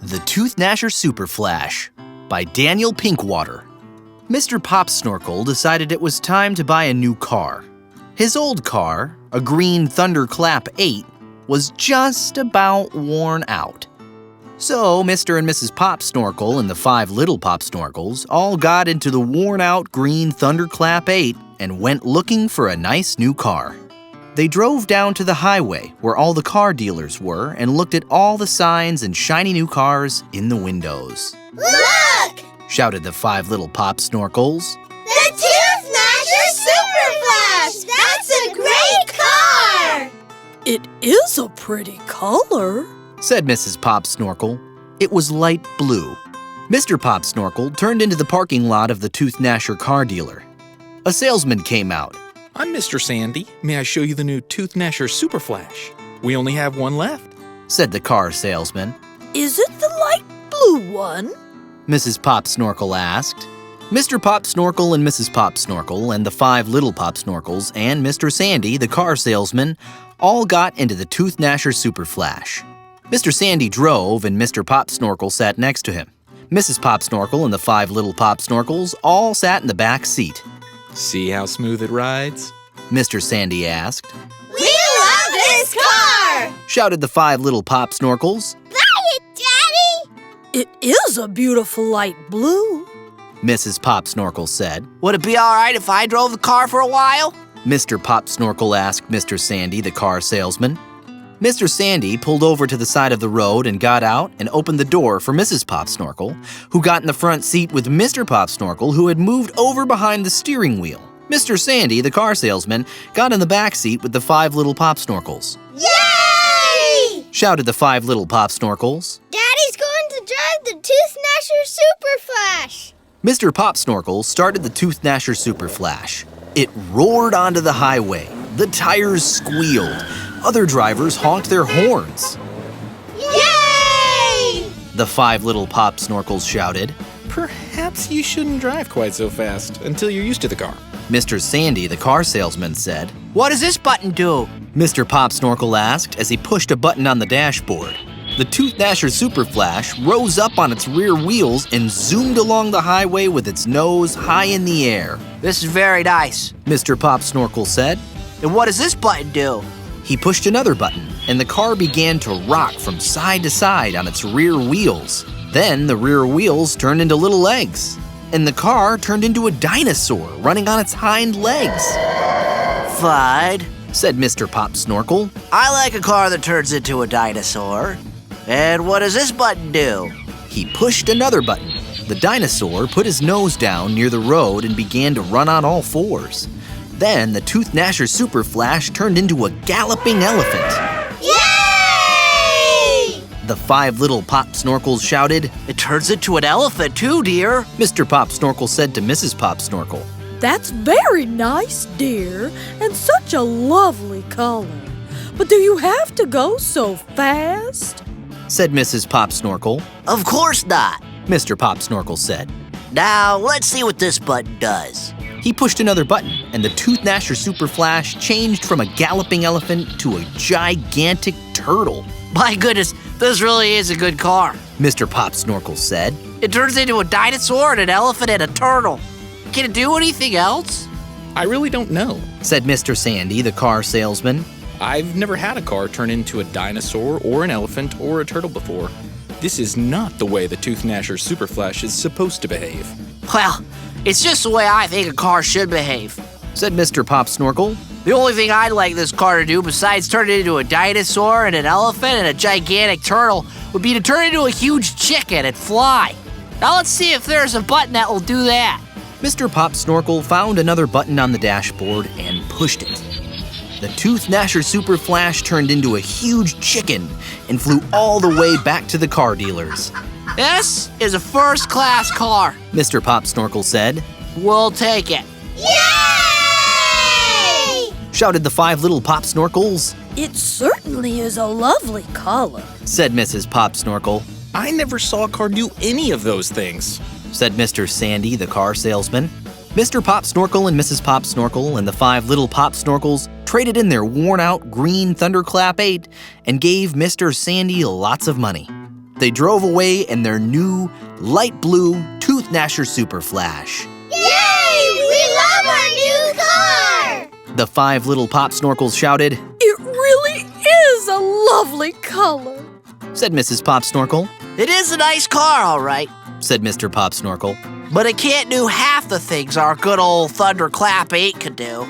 The Tooth-Gnasher Superflash by Daniel Pinkwater. Mr. Popsnorkel decided it was time to buy a new car. His old car, a green Thunderclap 8, was just about worn out. So Mr. and Mrs. Popsnorkel and the 5 little Popsnorkels all got into the worn-out green Thunderclap 8 and went looking for a nice new car. They drove down to the highway where all the car dealers were and looked at all the signs and shiny new cars in the windows. Look! Shouted the 5 little Popsnorkels. The Tooth-Gnasher Superflash! That's a great car! It is a pretty color, said Mrs. Popsnorkel. It was light blue. Mr. Popsnorkel turned into the parking lot of the Tooth-Gnasher car dealer. A salesman came out. I'm Mr. Sandy. May I show you the new Tooth-Gnasher Superflash? We only have one left, said the car salesman. Is it the light blue one? Mrs. Popsnorkel asked. Mr. Popsnorkel and Mrs. Popsnorkel and the 5 little Popsnorkels and Mr. Sandy, the car salesman, all got into the Tooth-Gnasher Superflash. Mr. Sandy drove and Mr. Popsnorkel sat next to him. Mrs. Popsnorkel and the 5 little Popsnorkels all sat in the back seat. See how smooth it rides? Mr. Sandy asked. We love this car! Shouted the 5 little Popsnorkels. Buy it, Daddy! It is a beautiful light blue, Mrs. Popsnorkel said. Would it be all right if I drove the car for a while? Mr. Popsnorkel asked Mr. Sandy, the car salesman. Mr. Sandy pulled over to the side of the road and got out and opened the door for Mrs. Popsnorkel, who got in the front seat with Mr. Popsnorkel, who had moved over behind the steering wheel. Mr. Sandy, the car salesman, got in the back seat with the 5 little Popsnorkels. Yay! Shouted the 5 little Popsnorkels. Daddy's going to drive the Tooth-Gnasher Superflash! Mr. Popsnorkel started the Tooth-Gnasher Superflash. It roared onto the highway. The tires squealed. Other drivers honked their horns. Yay! The 5 little Popsnorkels shouted. Perhaps you shouldn't drive quite so fast until you're used to the car. Mr. Sandy, the car salesman, said. What does this button do? Mr. Popsnorkel asked as he pushed a button on the dashboard. The Tooth-Gnasher Superflash rose up on its rear wheels and zoomed along the highway with its nose high in the air. This is very nice, Mr. Popsnorkel said. And what does this button do? He pushed another button, and the car began to rock from side to side on its rear wheels. Then the rear wheels turned into little legs, and the car turned into a dinosaur running on its hind legs. Fine, said Mr. Popsnorkel. I like a car that turns into a dinosaur. And what does this button do? He pushed another button. The dinosaur put his nose down near the road and began to run on all fours. Then the Tooth-Gnasher Superflash turned into a galloping elephant. Yay! The 5 little Popsnorkels shouted. It turns into an elephant too, dear. Mr. Popsnorkel said to Mrs. Popsnorkel. That's very nice, dear, and such a lovely color. But do you have to go so fast? Said Mrs. Popsnorkel. Of course not, Mr. Popsnorkel said. Now, let's see what this button does. He pushed another button, and the Tooth-Gnasher Superflash changed from a galloping elephant to a gigantic turtle. My goodness, this really is a good car, Mr. Popsnorkel said. It turns into a dinosaur and an elephant and a turtle. Can it do anything else? I really don't know. Said Mr. Sandy, the car salesman. I've never had a car turn into a dinosaur or an elephant or a turtle before. This is not the way the Tooth-Gnasher Superflash is supposed to behave. Well, it's just the way I think a car should behave, said Mr. Popsnorkel. The only thing I'd like this car to do besides turn it into a dinosaur and an elephant and a gigantic turtle would be to turn it into a huge chicken and fly. Now let's see if there's a button that will do that. Mr. Popsnorkel found another button on the dashboard and pushed it. The Tooth-Gnasher Superflash turned into a huge chicken and flew all the way back to the car dealers. This is a first-class car, Mr. Popsnorkel said. We'll take it. Yay! Shouted the 5 little Popsnorkels. It certainly is a lovely color, said Mrs. Popsnorkel. I never saw a car do any of those things, said Mr. Sandy, the car salesman. Mr. Popsnorkel and Mrs. Popsnorkel and the 5 little Popsnorkels traded in their worn-out green Thunderclap 8 and gave Mr. Sandy lots of money. They drove away in their new light blue Tooth-Gnasher Superflash. Yay! We love our new car! The 5 little Pop Snorkels shouted, It really is a lovely color. said Mrs. Pop Snorkel, It is a nice car, all right, said Mr. Pop Snorkel. but it can't do half the things our good old Thunderclap 8 could do.